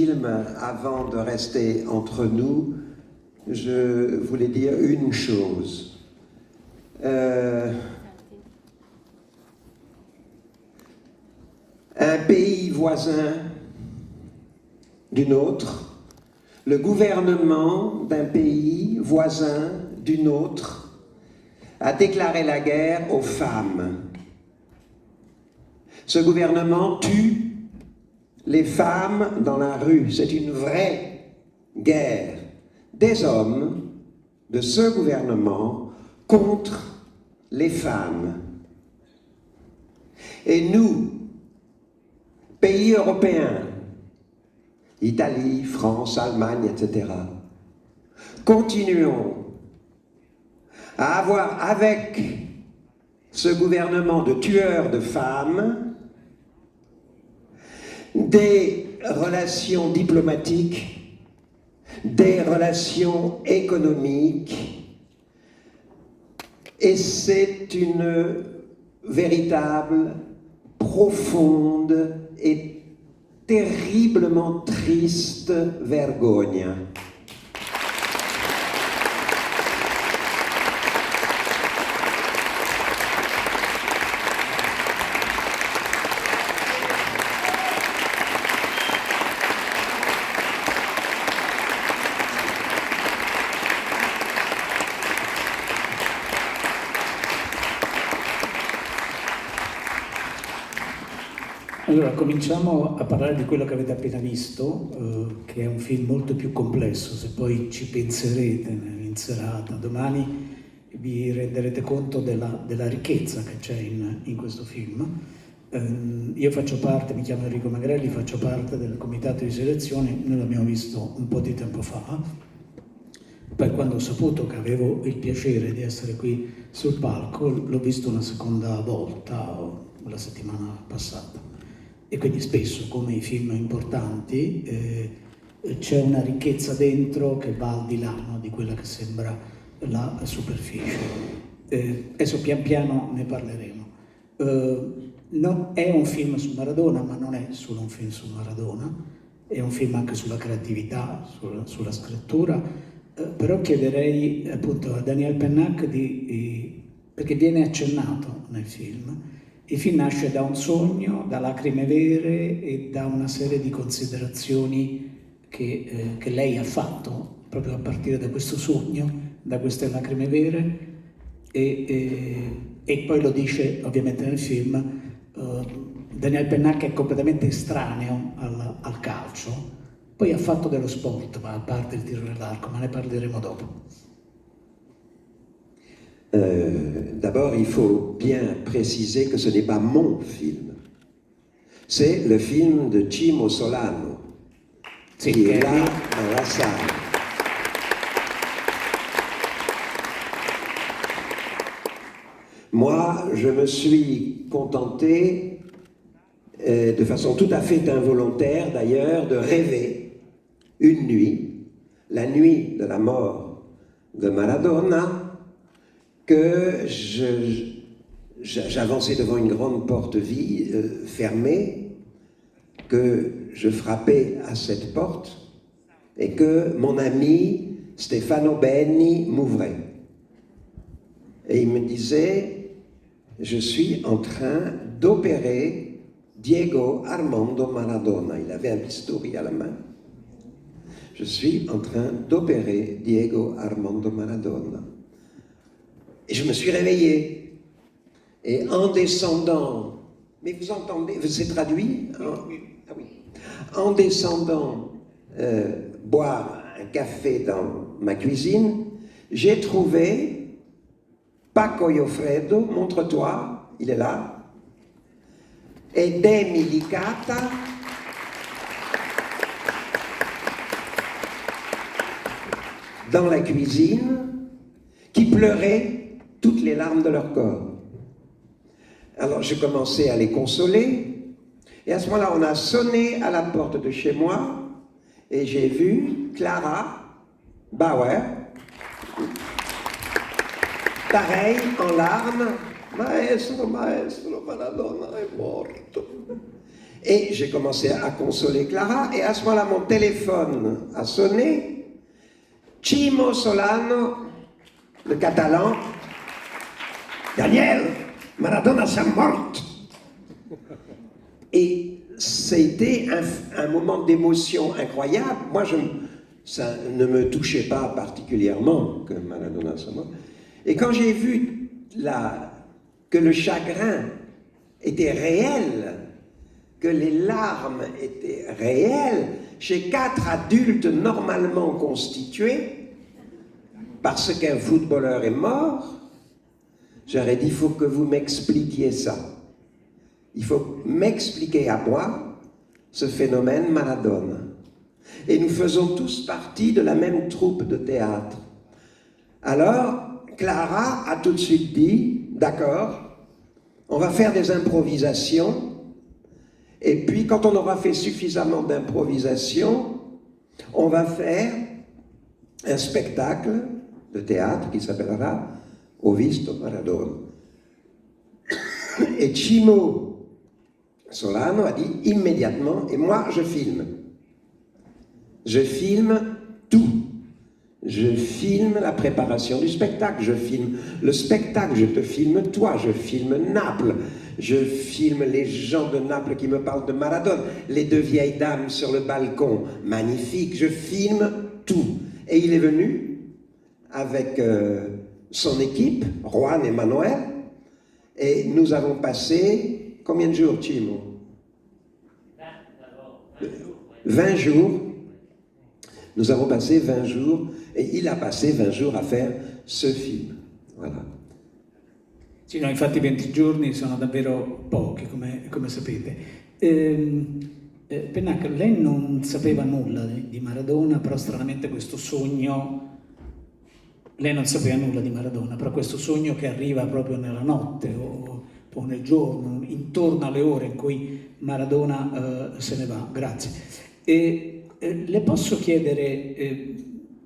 film, avant de rester entre nous, je voulais dire une chose. Un pays voisin du nôtre, le gouvernement d'un pays voisin du nôtre a déclaré la guerre aux femmes. Ce gouvernement tue les femmes dans la rue. C'est une vraie guerre des hommes de ce gouvernement contre les femmes. Et nous, pays européens, Italie, France, Allemagne, etc., continuons à avoir avec ce gouvernement de tueurs de femmes des relations diplomatiques, des relations économiques, et c'est une véritable, profonde et terriblement triste vergogna. Allora, cominciamo a parlare di quello che avete appena visto, che è un film molto più complesso. Se poi ci penserete in serata, domani vi renderete conto della ricchezza che c'è in questo film. Io faccio parte, mi chiamo Enrico Magrelli, faccio parte del comitato di selezione, noi l'abbiamo visto un po' di tempo fa. Poi quando ho saputo che avevo il piacere di essere qui sul palco, l'ho visto una seconda volta la settimana passata. E quindi spesso, come i film importanti, c'è una ricchezza dentro che va al di là, no, di quella che sembra la superficie. Adesso pian piano ne parleremo. No, è un film su Maradona, ma non è solo un film su Maradona, è un film anche sulla creatività, sulla scrittura, però chiederei appunto a Daniel Pennac perché viene accennato nel film. Il film nasce da un sogno, da lacrime vere e da una serie di considerazioni che lei ha fatto proprio a partire da questo sogno, da queste lacrime vere e poi lo dice ovviamente nel film. Daniel Pennac è completamente estraneo al calcio, poi ha fatto dello sport, ma a parte il tiro nell'arco, ma ne parleremo dopo. D'abord, il faut bien préciser que ce n'est pas mon film. C'est le film de Cimo Solano, qui est là dans la salle. Moi, je me suis contenté, de façon tout à fait involontaire d'ailleurs, de rêver une nuit, la nuit de la mort de Maradona, que j'avançais devant une grande porte fermée, que je frappais à cette porte et que mon ami Stefano Benni m'ouvrait. Et il me disait, je suis en train d'opérer Diego Armando Maradona. Il avait un bistouri à la main. Je suis en train d'opérer Diego Armando Maradona. Et je me suis réveillé. Et en descendant, mais vous entendez, c'est traduit hein? Ah oui. En descendant boire un café dans ma cuisine, j'ai trouvé Paco Iofredo, montre-toi, il est là, et Demi Licata, dans la cuisine, qui pleuraient toutes les larmes de leur corps. Alors j'ai commencé à les consoler, et à ce moment-là, on a sonné à la porte de chez moi, et j'ai vu Clara Bauer, pareil, en larmes, Maestro, Maradona è morto. Et j'ai commencé à consoler Clara, et à ce moment-là, mon téléphone a sonné. Chimo Solano, le catalan. Daniel, Maradona s'est morte. Et c'était un moment d'émotion incroyable. Moi, ça ne me touchait pas particulièrement que Maradona soit mort. Et quand j'ai vu que le chagrin était réel, que les larmes étaient réelles, chez 4 adultes normalement constitués, parce qu'un footballeur est mort, j'aurais dit, il faut que vous m'expliquiez ça. Il faut m'expliquer à moi ce phénomène Maradona. Et nous faisons tous partie de la même troupe de théâtre. Alors, Clara a tout de suite dit, d'accord, on va faire des improvisations, et puis quand on aura fait suffisamment d'improvisations, on va faire un spectacle de théâtre qui s'appellera Ho visto Maradona. Et Chimo Solano a dit immédiatement, et moi je filme. Je filme tout. Je filme la préparation du spectacle, je filme le spectacle, je te filme toi, je filme Naples, je filme les gens de Naples qui me parlent de Maradona, les 2 vieilles dames sur le balcon, magnifique, je filme tout. Et il est venu avec son équipe, Juan et Manuel, et nous avons passé combien de jours, Chimo? 20 jours. Nous avons passé 20 jours, e il a passé 20 jours a fare ce film. Voilà. Sì, no, infatti 20 giorni sono davvero pochi, come sapete. Pennacchio, lei non sapeva nulla di Maradona, però stranamente questo sogno... Lei non sapeva nulla di Maradona, però questo sogno che arriva proprio nella notte o nel giorno, intorno alle ore in cui Maradona se ne va. Grazie. Le posso chiedere,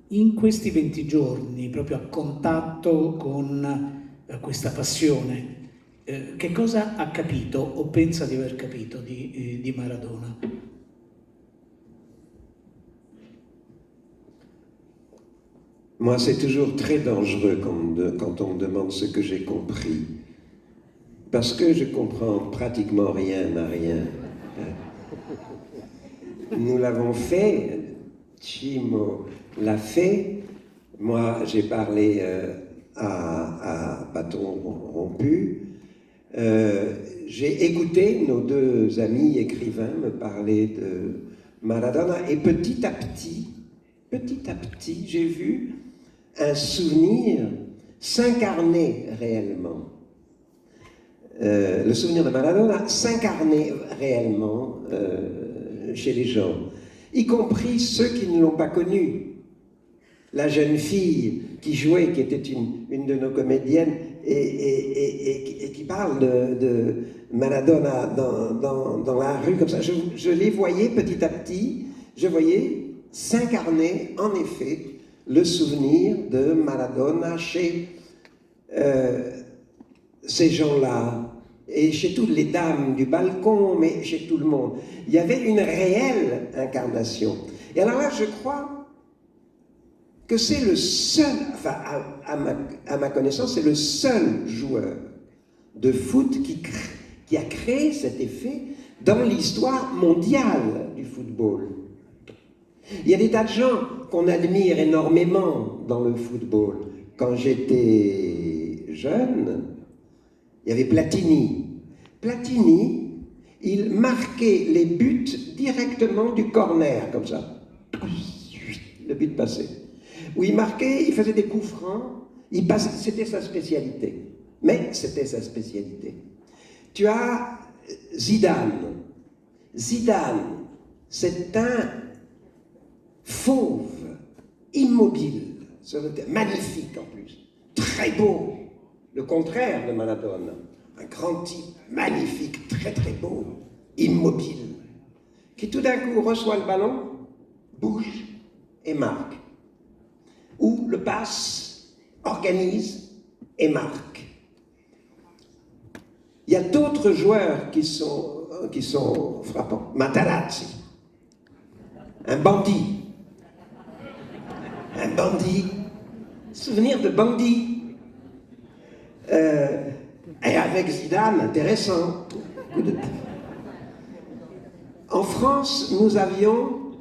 in questi 20 giorni, proprio a contatto con questa passione, che cosa ha capito o pensa di aver capito di Maradona? Moi, c'est toujours très dangereux quand on me demande ce que j'ai compris. Parce que je comprends pratiquement rien à rien. Nous l'avons fait, Chimo l'a fait. Moi, j'ai parlé à bâton rompu. J'ai écouté nos 2 amis écrivains me parler de Maradona. Et petit à petit, j'ai vu un souvenir s'incarner réellement. Le souvenir de Maradona s'incarner réellement chez les gens, y compris ceux qui ne l'ont pas connu. La jeune fille qui jouait, qui était une de nos comédiennes, et qui parle de Maradona dans la rue, comme ça. Je les voyais petit à petit, je voyais s'incarner, en effet, le souvenir de Maradona chez ces gens-là, et chez toutes les dames du balcon, mais chez tout le monde. Il y avait une réelle incarnation. Et alors là, je crois que c'est le seul, enfin, à ma connaissance, c'est le seul joueur de foot qui a créé cet effet dans l'histoire mondiale du football. Il y a des tas de gens qu'on admire énormément dans le football. Quand j'étais jeune, il y avait Platini. Platini, il marquait les buts directement du corner, comme ça. Le but passé. Où il marquait, il faisait des coups francs, il passait, c'était sa spécialité. Mais c'était sa spécialité. Tu as Zidane. Zidane, c'est un fauve, immobile, magnifique en plus, très beau, le contraire de Maradona, un grand type, magnifique, très très beau, immobile, qui tout d'un coup reçoit le ballon, bouge et marque, ou le passe, organise et marque. Il y a d'autres joueurs qui sont qui sont frappants. Matarazzi, un bandit. Un bandit. Souvenir de bandit. Et avec Zidane, intéressant. En France, nous avons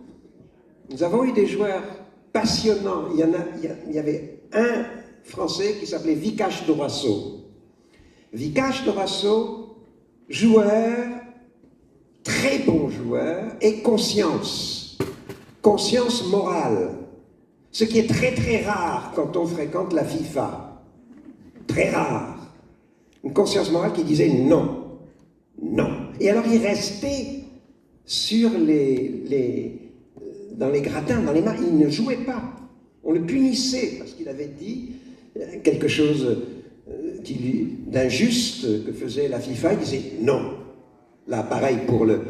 eu des joueurs passionnants. Il y avait un Français qui s'appelait Vikash Dorasso. Vikash Dorasso, joueur, très bon joueur, et conscience morale. Ce qui est très très rare quand on fréquente la FIFA. Très rare. Une conscience morale qui disait non. Non. Et alors il restait sur dans les gradins, dans les mains, il ne jouait pas. On le punissait parce qu'il avait dit quelque chose d'injuste que faisait la FIFA. Il disait non. Là, pareil pour le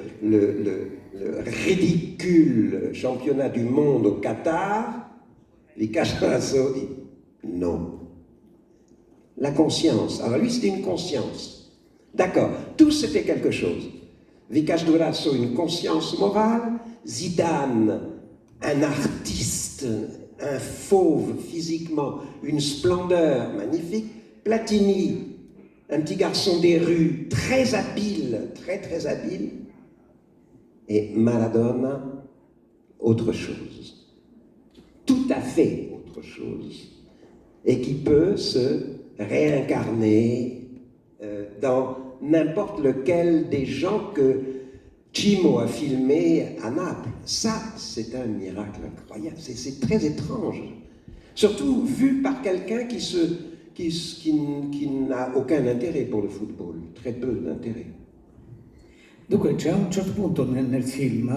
ridicule championnat du monde au Qatar, Vikash Dorasso dit non. La conscience. Alors lui, c'était une conscience. D'accord. Tous, c'était quelque chose. Vikash Dorasso, une conscience morale. Zidane, un artiste, un fauve physiquement, une splendeur magnifique. Platini, un petit garçon des rues, très habile, très très habile. Et Maradona, autre chose. Tout à fait autre chose. Et qui peut se réincarner dans n'importe lequel des gens que Cimo a filmé à Naples. Ça, c'est un miracle incroyable. C'est très étrange. Surtout vu par quelqu'un qui n'a aucun intérêt pour le football. Très peu d'intérêt. Dunque c'è un certo punto nel film,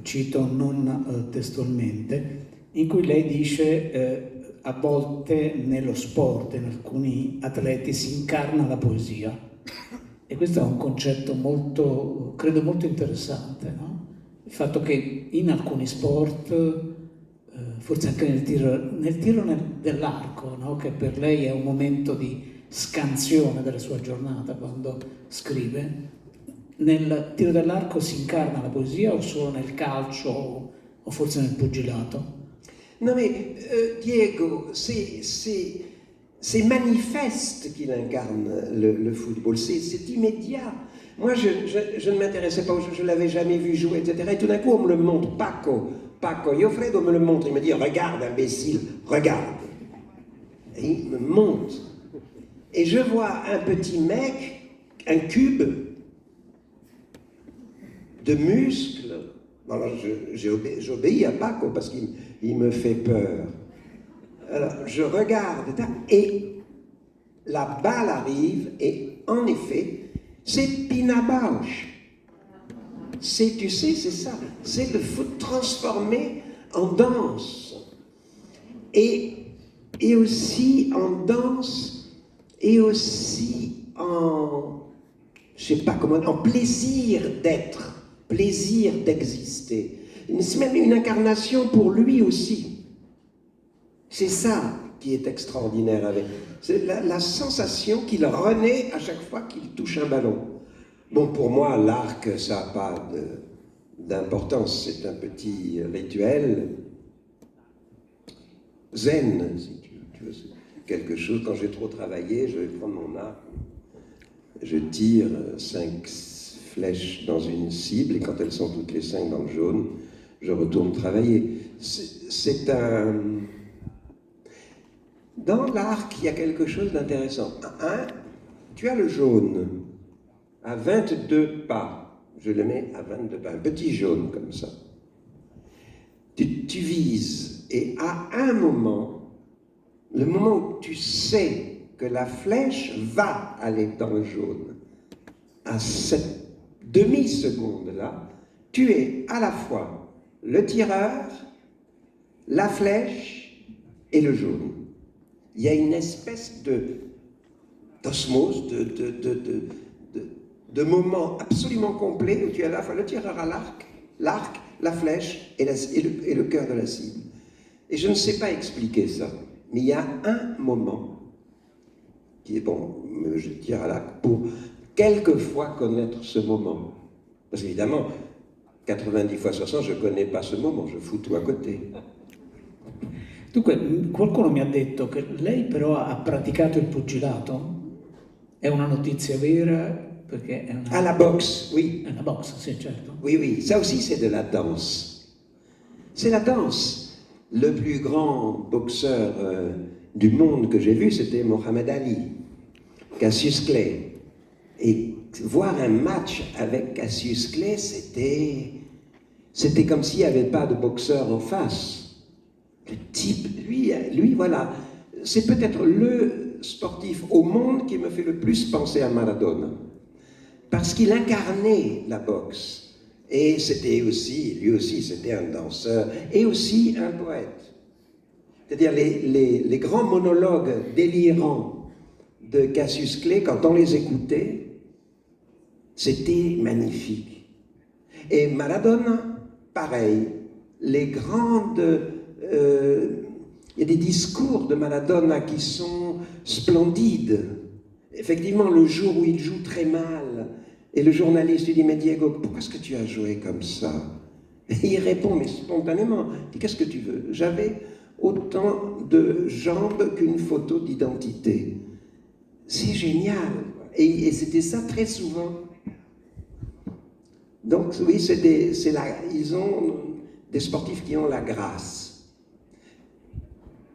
cito non testualmente, in cui lei dice a volte nello sport, in alcuni atleti, si incarna la poesia. E questo è un concetto molto, credo molto interessante, no? Il fatto che in alcuni sport, forse anche nel tiro dell'arco, no? Che per lei è un momento di scansione della sua giornata quando scrive, nel tiro dell'arco si incarna la poesia o solo nel calcio o forse nel pugilato? Non mais Diego, c'est manifeste qu'il incarne le football, c'est immédiat. Moi, je ne m'intéressais pas, je ne l'avais jamais vu jouer, etc. Et tout d'un coup, on me le montre, Paco Iofredo me le montre, il me dit « Regarde, imbécile, regarde !» Et il me montre. Et je vois un petit mec, un cube de muscles. Alors, j'obéis à Paco parce qu'il me fait peur. Alors, je regarde et la balle arrive et en effet, c'est Pina Bausch. Tu sais, c'est ça. C'est le foot transformé en danse. Et aussi en danse et aussi en, je sais pas comment, en plaisir d'être. Plaisir d'exister. C'est même une incarnation pour lui aussi. C'est ça qui est extraordinaire avec. C'est la sensation qu'il renaît à chaque fois qu'il touche un ballon. Bon, pour moi, l'arc, ça n'a pas d'importance. C'est un petit rituel zen, si tu veux. Quelque chose, quand j'ai trop travaillé, je vais prendre mon arc, je tire 5 flèches dans une cible, et quand elles sont toutes les 5 dans le jaune, je retourne travailler. C'est un... Dans l'arc, il y a quelque chose d'intéressant. Tu as le jaune à 22 pas. Je le mets à 22 pas, un petit jaune comme ça. Tu vises, et à un moment, le moment où tu sais que la flèche va aller dans le jaune, à cette demi-seconde-là, tu es à la fois le tireur, la flèche et le jaune. Il y a une espèce d'osmose, de moment absolument complet où tu es à la fois le tireur à l'arc, la flèche et le cœur de la cible. Et je ne sais pas expliquer ça, mais il y a un moment qui est bon, je tire à l'arc pour quelquefois connaître ce moment. Parce qu'évidemment, 90 fois sur 100, je ne connais pas ce moment, je fous tout à côté. Dunque, qualcuno mi ha detto che lei però ha praticato il pugilato? È una notizia vera? Perché è una... Ah, la boxe, oui. È una boxe, sì, certo. Oui, oui, ça aussi c'est de la danse. C'est la danse. Le plus grand boxeur du monde que j'ai vu, c'était Mohamed Ali, Cassius Clay. Et voir un match avec Cassius Clay, c'était comme s'il n'y avait pas de boxeur en face. Le type, lui voilà, c'est peut-être le sportif au monde qui me fait le plus penser à Maradona. Parce qu'il incarnait la boxe. Et c'était aussi, lui aussi, c'était un danseur et aussi un poète. C'est-à-dire les grands monologues délirants de Cassius Clay, quand on les écoutait, c'était magnifique. Et Maradona, pareil. Les grandes... il y a des discours de Maradona qui sont splendides. Effectivement, le jour où il joue très mal, et le journaliste lui dit « Mais Diego, pourquoi est-ce que tu as joué comme ça ?» Et il répond, mais spontanément, « Qu'est-ce que tu veux ? J'avais autant de jambes qu'une photo d'identité. » C'est génial. Et c'était ça très souvent. Donc oui, ils ont des sportifs qui ont la grâce.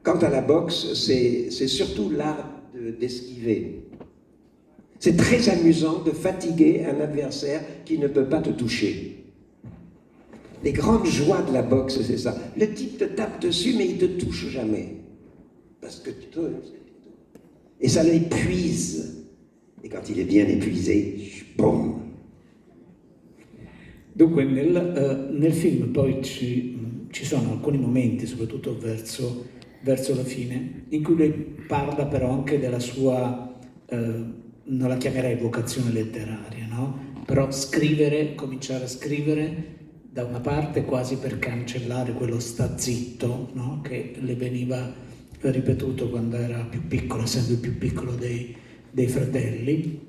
Quant à la boxe, c'est surtout l'art d'esquiver. C'est très amusant de fatiguer un adversaire qui ne peut pas te toucher. Les grandes joies de la boxe, c'est ça. Le type te tape dessus, mais il ne te touche jamais. Parce que et ça l'épuise. Et quand il est bien épuisé, boum. Dunque nel film poi ci sono alcuni momenti, soprattutto verso la fine, in cui lui parla però anche della sua, non la chiamerei vocazione letteraria, no? Però cominciare a scrivere da una parte quasi per cancellare quello sta zitto, no? Che le veniva ripetuto quando era più piccolo, essendo il più piccolo dei fratelli,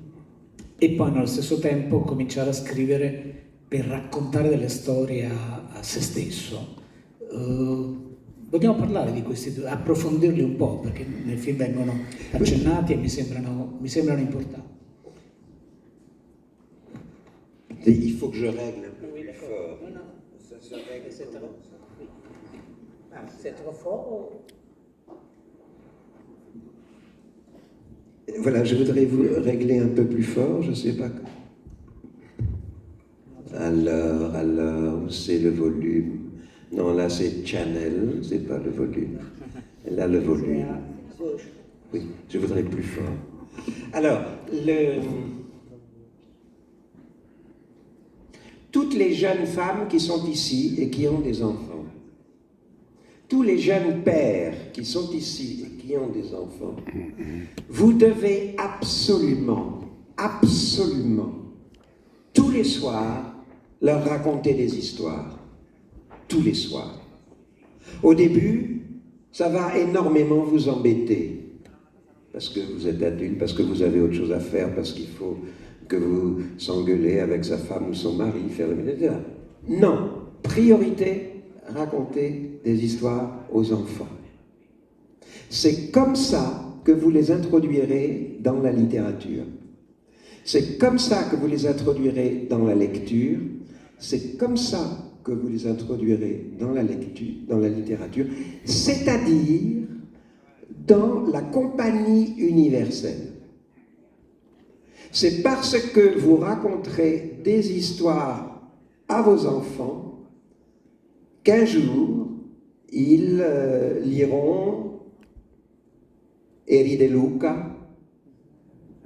e poi nello stesso tempo cominciare a scrivere per raccontare delle storie a se stesso. Vogliamo parlare di questi due, approfondirli un po', perché nel film vengono accennati e mi sembrano importanti. Il faut que je règle un peu plus fort. No, no. Ça règle comment, ça? C'est trop fort. Voilà, je voudrais vous régler un peu plus fort, je ne sais pas. Alors, c'est le volume. Non, là c'est channel, c'est pas le volume. Là, le volume. Oui, je voudrais plus fort. Alors, toutes les jeunes femmes qui sont ici et qui ont des enfants, tous les jeunes pères qui sont ici et qui ont des enfants, vous devez absolument, tous les soirs, leur raconter des histoires. Tous les soirs. Au début, ça va énormément vous embêter. Parce que vous êtes adulte, parce que vous avez autre chose à faire, parce qu'il faut que vous s'engueulez avec sa femme ou son mari, faire le ménage. Non, priorité, raconter des histoires aux enfants. C'est comme ça que vous les introduirez dans la littérature. C'est comme ça que vous les introduirez dans la lecture. C'est comme ça que vous les introduirez dans la lecture, dans la littérature, c'est-à-dire dans la compagnie universelle. C'est parce que vous raconterez des histoires à vos enfants qu'un jour, ils liront Eri de Luca,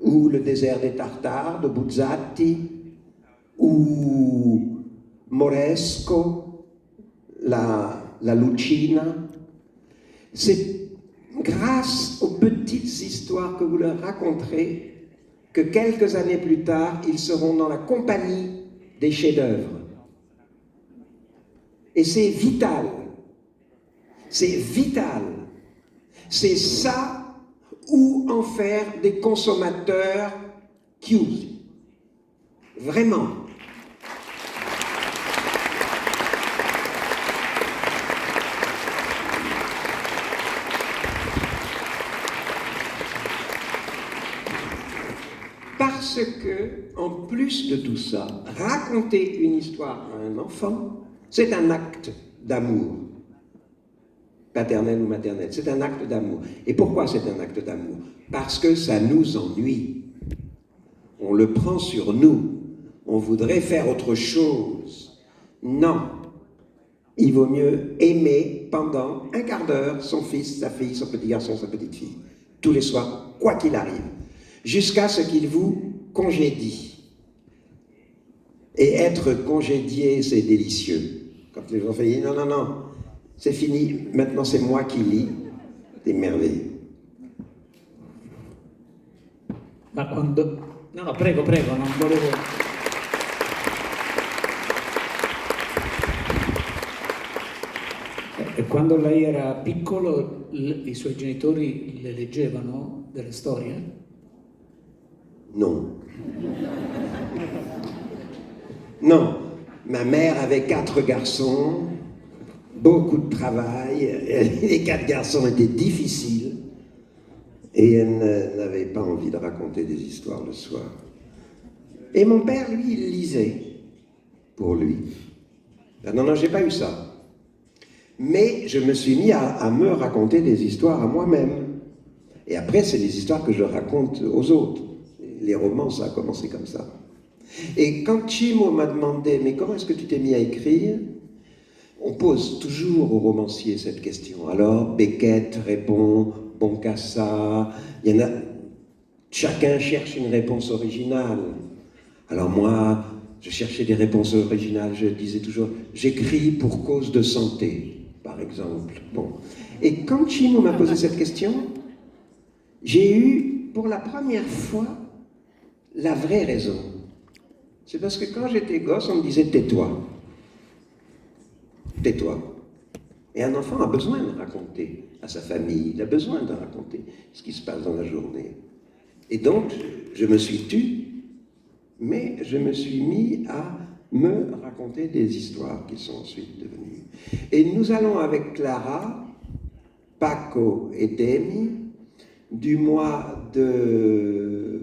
ou Le désert des Tartares de Buzzati, ou Moresco, la Lucina. C'est grâce aux petites histoires que vous leur raconterez que quelques années plus tard, ils seront dans la compagnie des chefs-d'œuvre. Et c'est vital. C'est vital. C'est ça ou en faire des consommateurs chiusi. Vraiment. Parce que, en plus de tout ça, raconter une histoire à un enfant, c'est un acte d'amour. Paternel ou maternel, c'est un acte d'amour. Et pourquoi c'est un acte d'amour? Parce que ça nous ennuie. On le prend sur nous. On voudrait faire autre chose. Non. Il vaut mieux aimer pendant un quart d'heure son fils, sa fille, son petit garçon, sa petite fille. Tous les soirs, quoi qu'il arrive. Jusqu'à ce qu'il vous congédie. Et être congédié, c'est délicieux. Quand les enfants disent non, non, non, c'est fini, maintenant c'est moi qui lis, c'est merveilleux. Ma quando... No, no, prego, prego, non volevo... E quando lei era piccolo, i suoi genitori le leggevano delle storie? Non. Non. Ma mère avait 4 garçons, beaucoup de travail. Les 4 garçons étaient difficiles. Et elle n'avait pas envie de raconter des histoires le soir. Et mon père, lui, il lisait pour lui. Non, non, j'ai pas eu ça. Mais je me suis mis à me raconter des histoires à moi-même. Et après, c'est les histoires que je raconte aux autres. Les romans, ça a commencé comme ça. Et quand Cimo m'a demandé « Mais comment est-ce que tu t'es mis à écrire ?» On pose toujours aux romanciers cette question. Alors, Beckett répond, Boncassa, il y en a... Chacun cherche une réponse originale. Alors moi, je cherchais des réponses originales. Je disais toujours « J'écris pour cause de santé », par exemple. Bon. Et quand Cimo m'a posé cette question, j'ai eu, pour la première fois, la vraie raison. C'est parce que quand j'étais gosse, on me disait « Tais-toi ». Tais-toi. Et un enfant a besoin de raconter à sa famille, il a besoin de raconter ce qui se passe dans la journée. Et donc, je me suis tu, mais je me suis mis à me raconter des histoires qui sont ensuite devenues. Et nous allons avec Clara, Paco et Demi, du mois de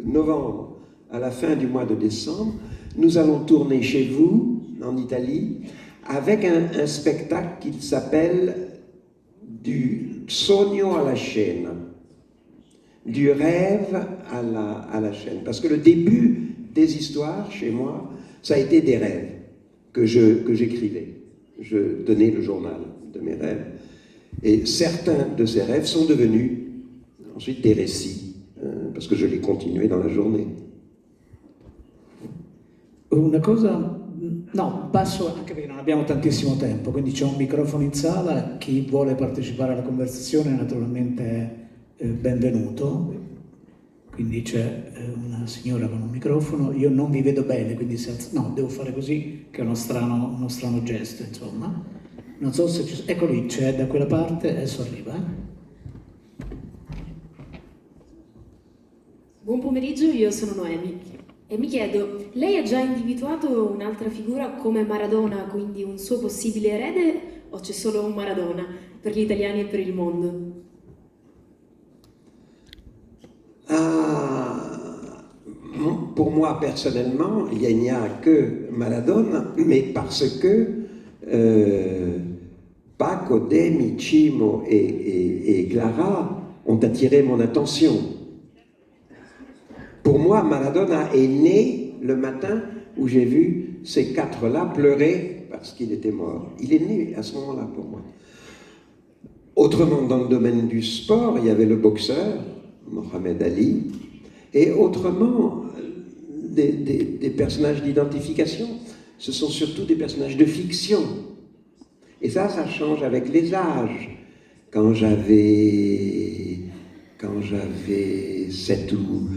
novembre à la fin du mois de décembre, nous allons tourner chez vous, en Italie, avec un spectacle qui s'appelle du sogno alla scena, du rêve à la chaîne. Parce que le début des histoires, chez moi, ça a été des rêves que j'écrivais. Je donnais le journal de mes rêves. Et certains de ces rêves sont devenus ensuite des récits, parce que je les continuais dans la journée. Una cosa... No, passo anche perché non abbiamo tantissimo tempo, quindi c'è un microfono in sala, chi vuole partecipare alla conversazione naturalmente è benvenuto, quindi c'è una signora con un microfono, io non vi vedo bene, quindi no, devo fare così, che è uno strano gesto, insomma. Non so se ci... Ecco lì, c'è da quella parte, adesso arriva. Buon pomeriggio, io sono Noemi. E mi chiedo, lei ha già individuato un'altra figura come Maradona, quindi un suo possibile erede, o c'è solo un Maradona per gli italiani e per il mondo? Pour moi, personnellement, il n'y a que Maradona, mais parce que Paco, Demi, Cimo et Clara ont attiré mon attention. Pour moi, Maradona est né le matin où j'ai vu ces 4-là pleurer parce qu'il était mort. Il est né à ce moment-là pour moi. Autrement, dans le domaine du sport, il y avait le boxeur, Mohamed Ali, et autrement, des personnages d'identification, ce sont surtout des personnages de fiction. Et ça change avec les âges. Quand j'avais 7 ou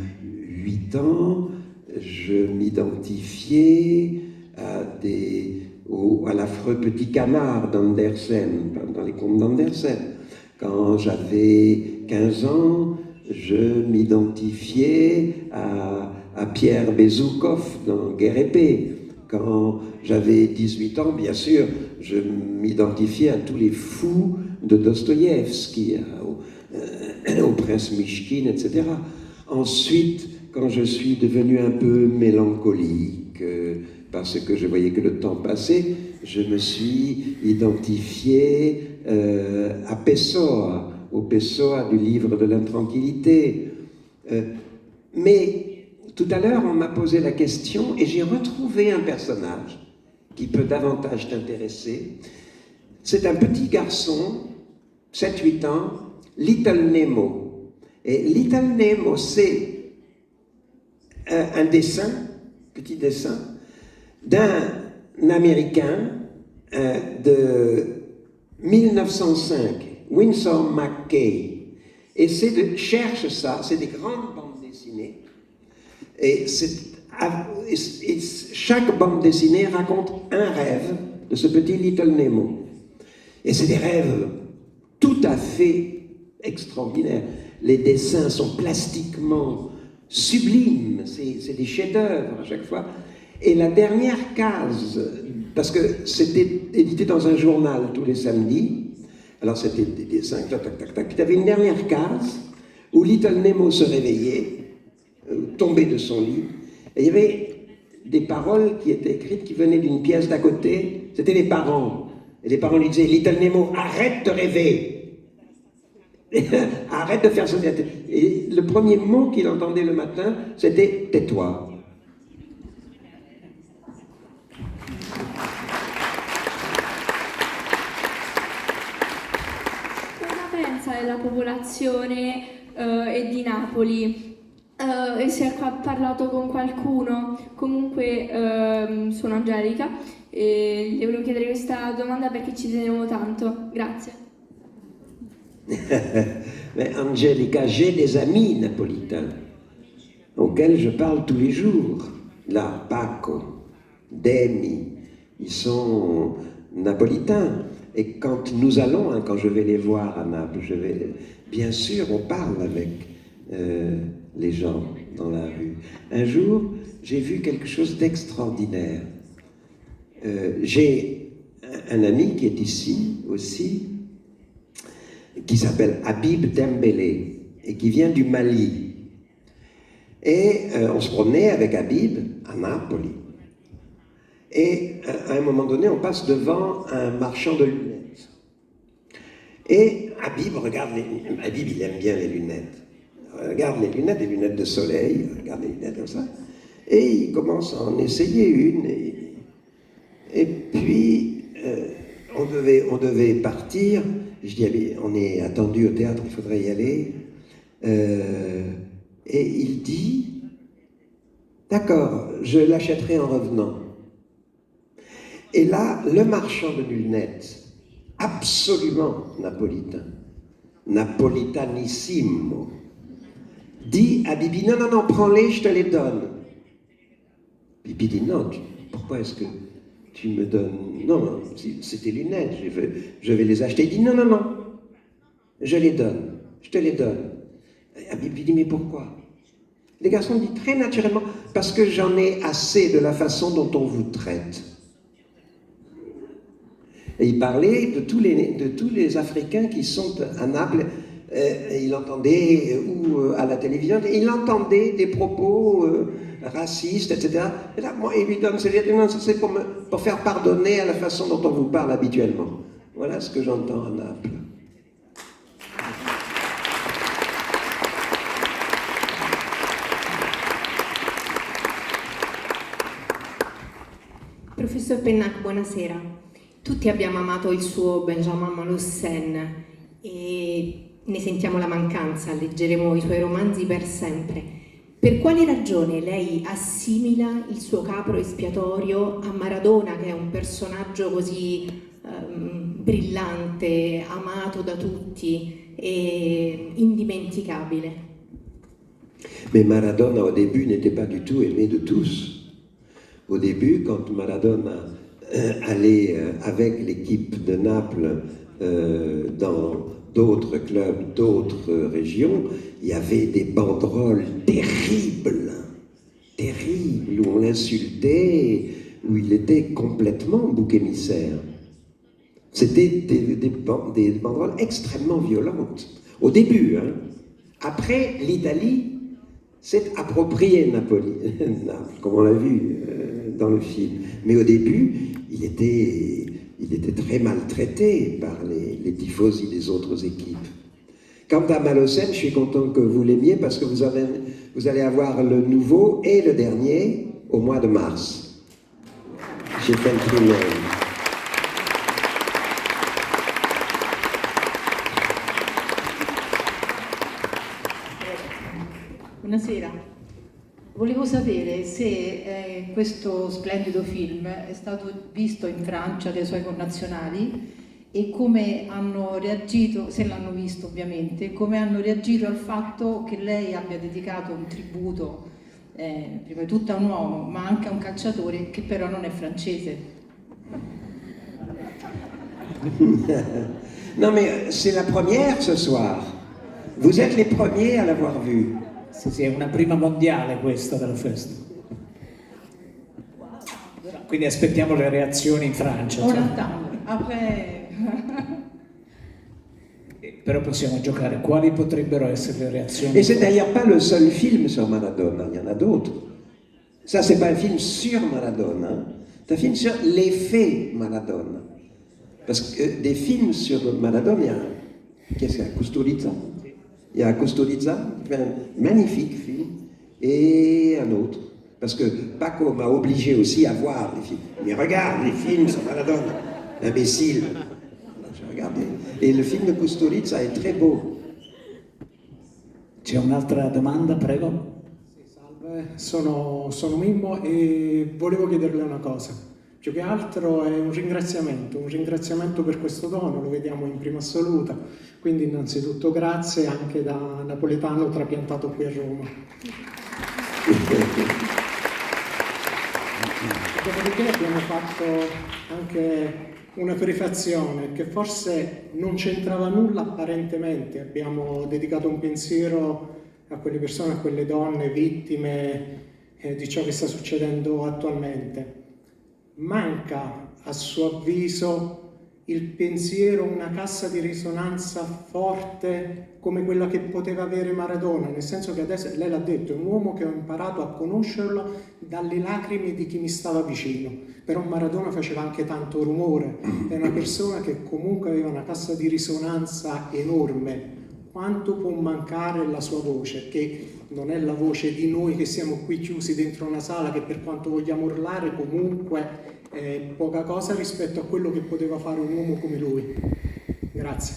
8 ans, je m'identifiais à l'affreux petit canard d'Andersen, dans les contes d'Andersen. Quand j'avais 15 ans, je m'identifiais à Pierre Bezoukov dans Guerre et Paix. Quand j'avais 18 ans, bien sûr, je m'identifiais à tous les fous de Dostoïevski, au prince Mishkin, etc. Ensuite, quand je suis devenu un peu mélancolique, parce que je voyais que le temps passait, je me suis identifié à Pessoa, au Pessoa du livre de l'intranquillité. Mais tout à l'heure, on m'a posé la question et j'ai retrouvé un personnage qui peut davantage t'intéresser. C'est un petit garçon, 7-8 ans, Little Nemo. Et Little Nemo, c'est un dessin, petit dessin, d'un Américain de 1905, Winsor McCay. Et cherche ça, c'est des grandes bandes dessinées. Et chaque bande dessinée raconte un rêve de ce petit Little Nemo. Et c'est des rêves tout à fait extraordinaires. Les dessins sont plastiquement sublimes, c'est des chefs-d'œuvre à chaque fois. Et la dernière case, parce que c'était édité dans un journal tous les samedis, alors c'était des dessins, tac, tac, tac, tac, puis tu avais une dernière case où Little Nemo se réveillait, tombait de son lit, et il y avait des paroles qui étaient écrites qui venaient d'une pièce d'à côté, c'était les parents. Et les parents lui disaient, Little Nemo, arrête de rêver. Arrête de faire ça. Et le premier mot qu'il entendait le matin, c'était tais-toi. Cosa pensa della popolazione e di Napoli? E se ha parlato con qualcuno? Comunque sono Angelica e le volevo chiedere questa domanda perché ci tenevo tanto. Grazie. Mais Angelica, j'ai des amis napolitains auxquels je parle tous les jours. Là, Paco, Demi, ils sont napolitains. Et quand nous allons, quand je vais les voir à Naples, bien sûr, on parle avec les gens dans la rue. Un jour, j'ai vu quelque chose d'extraordinaire. J'ai un ami qui est ici aussi, qui s'appelle Habib Dembélé et qui vient du Mali. Et on se promenait avec Habib à Napoli. Et à un moment donné, on passe devant un marchand de lunettes. Et Habib regarde les lunettes. Habib, il aime bien les lunettes. Il regarde les lunettes de soleil, il regarde les lunettes comme ça. Et il commence à en essayer une. Et puis, on devait partir. Je dis, allez, on est attendu au théâtre, il faudrait y aller. Et il dit, d'accord, je l'achèterai en revenant. Et là, le marchand de lunettes, absolument napolitain, napolitanissimo, dit à Bibi, non, prends-les, je te les donne. Bibi dit, non, pourquoi est-ce que tu me donnes... Non, c'est tes lunettes, je vais les acheter. Il dit, non, je les donne, je te les donne. Et Bibi dit, mais pourquoi? Les garçons disent très naturellement, parce que j'en ai assez de la façon dont on vous traite. Et il parlait de tous les Africains qui sont à Naples. Il entendait, ou à la télévision, il entendait des propos racistes, etc. Et là, moi, il lui donne, non, ça c'est pour faire pardonner à la façon dont on vous parle habituellement. Voilà ce que j'entends à Naples. Professor Pennac, buonasera. Tutti abbiamo amato il suo Benjamin Malossen e ne sentiamo la mancanza, leggeremo i suoi romanzi per sempre. Per quale ragione lei assimila il suo capro espiatorio a Maradona, che è un personaggio così brillante, amato da tutti e indimenticabile? Mais Maradona, au début, n'était pas du tout aimé de tous. Au début, quand Maradona allait avec l'équipe de Naples dans d'autres clubs, d'autres régions, il y avait des banderoles terribles, où on l'insultait, où il était complètement bouc émissaire. C'était des banderoles extrêmement violentes, au début. Hein. Après, l'Italie s'est approprié Naples, comme on l'a vu dans le film. Mais au début, il était très maltraité par les tifosi des autres équipes. Quant à Malocène, je suis content que vous l'aimiez parce que vous allez avoir le nouveau et le dernier au mois de mars. Chez Feltrinelli. Buonasera, volevo sapere se questo splendido film è stato visto in Francia dai suoi connazionali e come hanno reagito, se l'hanno visto ovviamente, come hanno reagito al fatto che lei abbia dedicato un tributo prima di tutto a un uomo ma anche a un calciatore che però non è francese. Non mais c'est la première ce soir. Vous êtes les premiers à l'avoir vu. Sì, è una prima mondiale questa della festa. Quindi aspettiamo le reazioni in Francia. On attend. Après... Però possiamo giocare. Quali potrebbero essere le reazioni? Et c'est d'ailleurs pas le seul film sur Maradona, il y en a d'autres. Ça, c'est pas un film sur Maradona, hein. C'est un film sur l'effet Maradona. Parce que des films sur Maradona, il y a qu'est-ce qu'il y a, Kusturica. Il y a Kusturica, un magnifique film, et un autre. Parce que Paco m'a obligé aussi à voir les films. Mais regarde les films sur Maradona, imbécile. J'ai regardé. Et le film de Kusturica è très beau. C'è un'altra domanda, prego. Salve, sono Mimmo e volevo chiederle una cosa. Più che altro è un ringraziamento per questo dono, lo vediamo in prima assoluta. Quindi innanzitutto grazie anche da napoletano trapiantato qui a Roma. Dopodiché abbiamo fatto anche una prefazione che forse non c'entrava nulla apparentemente. Abbiamo dedicato un pensiero a quelle persone, a quelle donne vittime di ciò che sta succedendo attualmente. Manca, a suo avviso, il pensiero, una cassa di risonanza forte come quella che poteva avere Maradona, nel senso che adesso, lei l'ha detto, è un uomo che ho imparato a conoscerlo dalle lacrime di chi mi stava vicino, però Maradona faceva anche tanto rumore, è una persona che comunque aveva una cassa di risonanza enorme. Quanto può mancare la sua voce, che non è la voce di noi che siamo qui chiusi dentro una sala, che per quanto vogliamo urlare comunque è poca cosa rispetto a quello che poteva fare un uomo come lui. Grazie.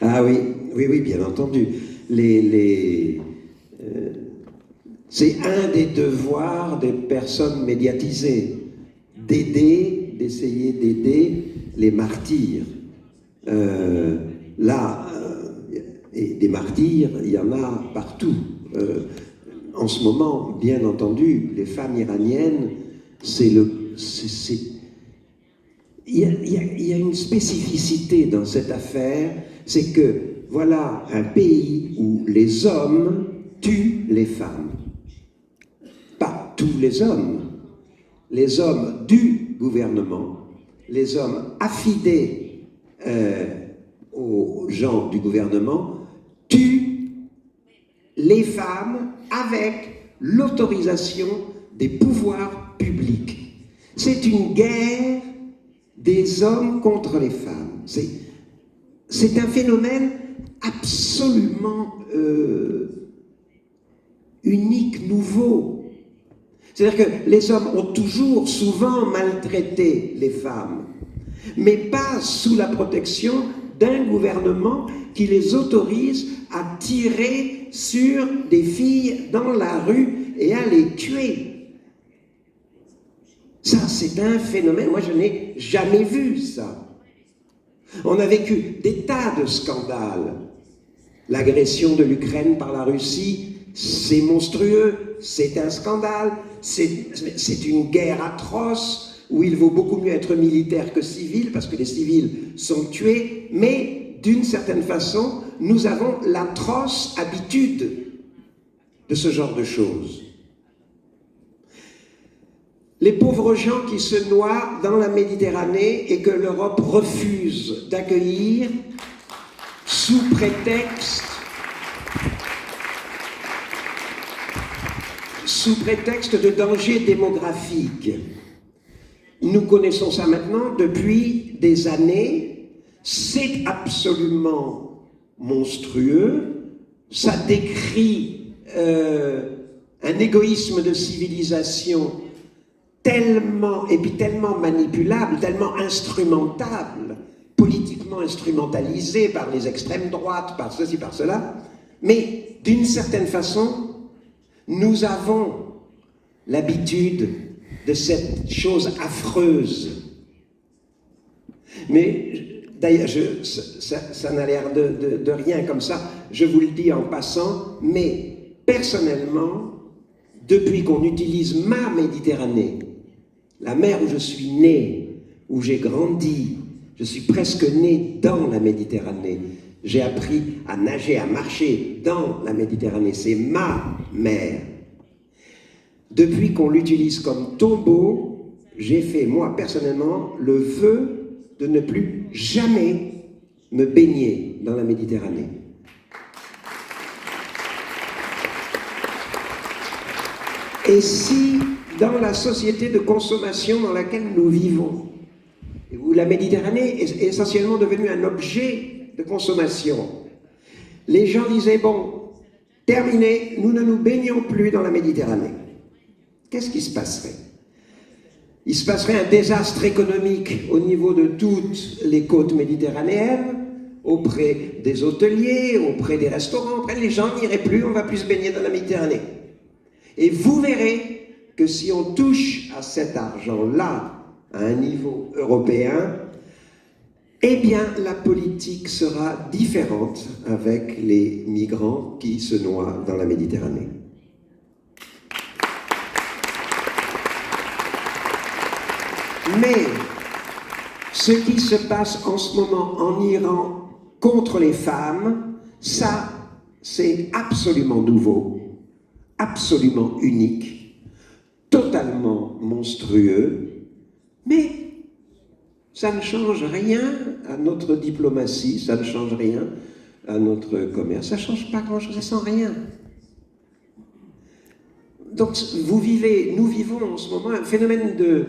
Ah oui, bien entendu. C'est un des devoirs des personnes médiatisées, d'essayer d'aider les martyrs. Et des martyrs, il y en a partout. En ce moment, bien entendu, les femmes iraniennes, il y a une spécificité dans cette affaire, c'est que voilà un pays où les hommes tuent les femmes. Pas tous les hommes du gouvernement, les hommes affidés aux gens du gouvernement, tuent les femmes avec l'autorisation des pouvoirs publics. C'est une guerre des hommes contre les femmes. C'est un phénomène absolument unique, nouveau. C'est-à-dire que les hommes ont toujours, souvent maltraité les femmes, mais pas sous la protection d'un gouvernement qui les autorise à tirer sur des filles dans la rue et à les tuer. Ça, c'est un phénomène, moi je n'ai jamais vu ça. On a vécu des tas de scandales. L'agression de l'Ukraine par la Russie, c'est monstrueux, c'est un scandale, c'est une guerre atroce où il vaut beaucoup mieux être militaire que civil parce que les civils sont tués, mais d'une certaine façon, nous avons l'atroce habitude de ce genre de choses. Les pauvres gens qui se noient dans la Méditerranée et que l'Europe refuse d'accueillir sous prétexte sous prétexte de danger démographique. Nous connaissons ça maintenant depuis des années. C'est absolument monstrueux. Ça décrit un égoïsme de civilisation tellement manipulable, tellement instrumentable, politiquement instrumentalisé par les extrêmes droites, par ceci, par cela. Mais d'une certaine façon, nous avons l'habitude de cette chose affreuse. Mais d'ailleurs, ça n'a l'air de rien comme ça, je vous le dis en passant, mais personnellement, depuis qu'on utilise ma Méditerranée, la mer où je suis né, où j'ai grandi, je suis presque né dans la Méditerranée. J'ai appris à nager, à marcher dans la Méditerranée. C'est ma mer. Depuis qu'on l'utilise comme tombeau, j'ai fait, moi, personnellement, le vœu de ne plus jamais me baigner dans la Méditerranée. Et si, dans la société de consommation dans laquelle nous vivons, où la Méditerranée est essentiellement devenue un objet de consommation, les gens disaient, bon, terminé, nous ne nous baignons plus dans la Méditerranée. Qu'est-ce qui se passerait? Il se passerait un désastre économique au niveau de toutes les côtes méditerranéennes, auprès des hôteliers, auprès des restaurants, auprès les gens n'iraient plus, on ne va plus se baigner dans la Méditerranée. Et vous verrez que si on touche à cet argent-là, à un niveau européen, eh bien, la politique sera différente avec les migrants qui se noient dans la Méditerranée. Mais ce qui se passe en ce moment en Iran contre les femmes, ça, c'est absolument nouveau, absolument unique, totalement monstrueux, mais ça ne change rien à notre diplomatie, ça ne change rien à notre commerce, ça ne change pas grand-chose, ça sent rien. Donc nous vivons en ce moment un phénomène de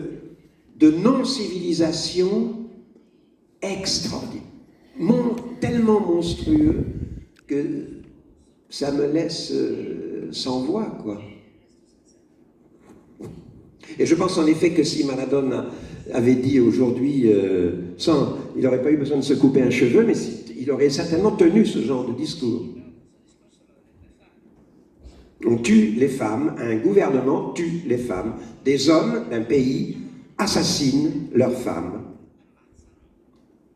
non-civilisation extraordinaire, tellement monstrueux que ça me laisse sans voix, quoi. Et je pense en effet que si Maradona avait dit aujourd'hui, il n'aurait pas eu besoin de se couper un cheveu, mais il aurait certainement tenu ce genre de discours. On tue les femmes, un gouvernement tue les femmes, des hommes d'un pays assassinent leurs femmes.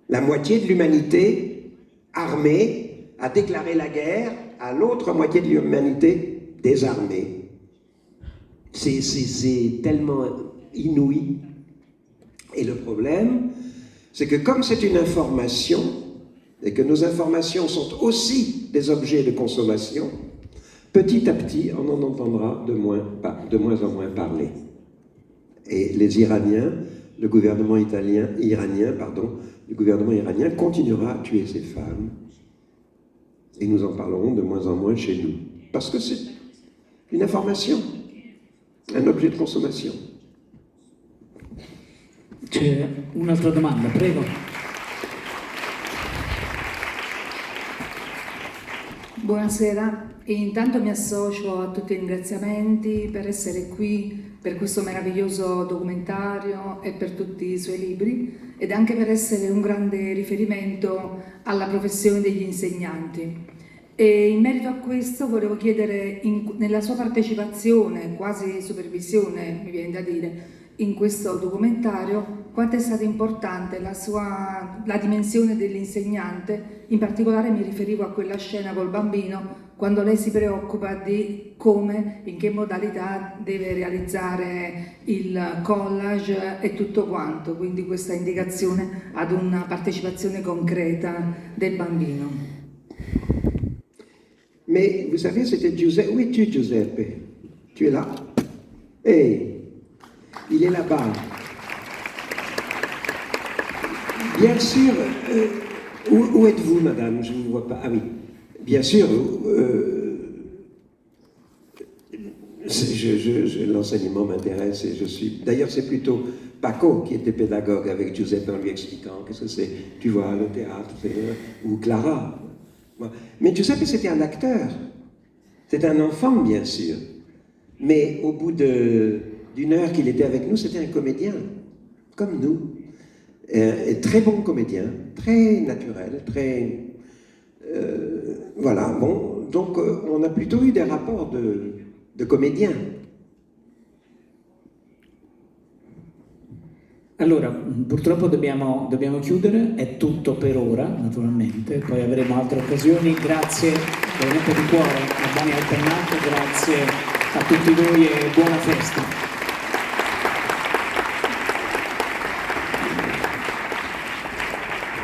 La moitié de l'humanité armée a déclaré la guerre à l'autre moitié de l'humanité désarmée. C'est tellement inouï. Et le problème, c'est que comme c'est une information, et que nos informations sont aussi des objets de consommation, petit à petit, on en entendra de moins en moins parler. Et les Iraniens, le gouvernement iranien continuera à tuer ces femmes. Et nous en parlerons de moins en moins chez nous. Parce que c'est une information, un objet de consommation. C'è un'altra domanda, prego. Buonasera, e intanto mi associo a tutti i ringraziamenti per essere qui, per questo meraviglioso documentario e per tutti i suoi libri, ed anche per essere un grande riferimento alla professione degli insegnanti. E in merito a questo volevo chiedere, nella sua partecipazione, quasi supervisione mi viene da dire, in questo documentario, quanto è stata importante la dimensione dell'insegnante. In particolare mi riferivo a quella scena col bambino, quando lei si preoccupa di come, in che modalità deve realizzare il collage e tutto quanto, quindi questa indicazione ad una partecipazione concreta del bambino. Mais vous savez, c'était Giuseppe. Où es-tu, Giuseppe? Tu es là? Hey, il est là-bas. Bien sûr, où êtes-vous, madame? Je ne vous vois pas. Ah oui, bien sûr, L'enseignement m'intéresse et je suis... D'ailleurs, c'est plutôt Paco qui était pédagogue avec Giuseppe en lui expliquant qu'est-ce que c'est, tu vois, le théâtre, ou Clara. Mais Giuseppe, c'était un acteur. C'était un enfant, bien sûr. Mais au bout d'une heure qu'il était avec nous, c'était un comédien, comme nous. Et très bon comédien, très naturel, très... voilà, bon, donc on a plutôt eu des rapports de comédiens. Allora, purtroppo dobbiamo chiudere, è tutto per ora, naturalmente, poi avremo altre occasioni. Grazie veramente di cuore a Daniel Pennato, grazie a tutti voi e buona festa.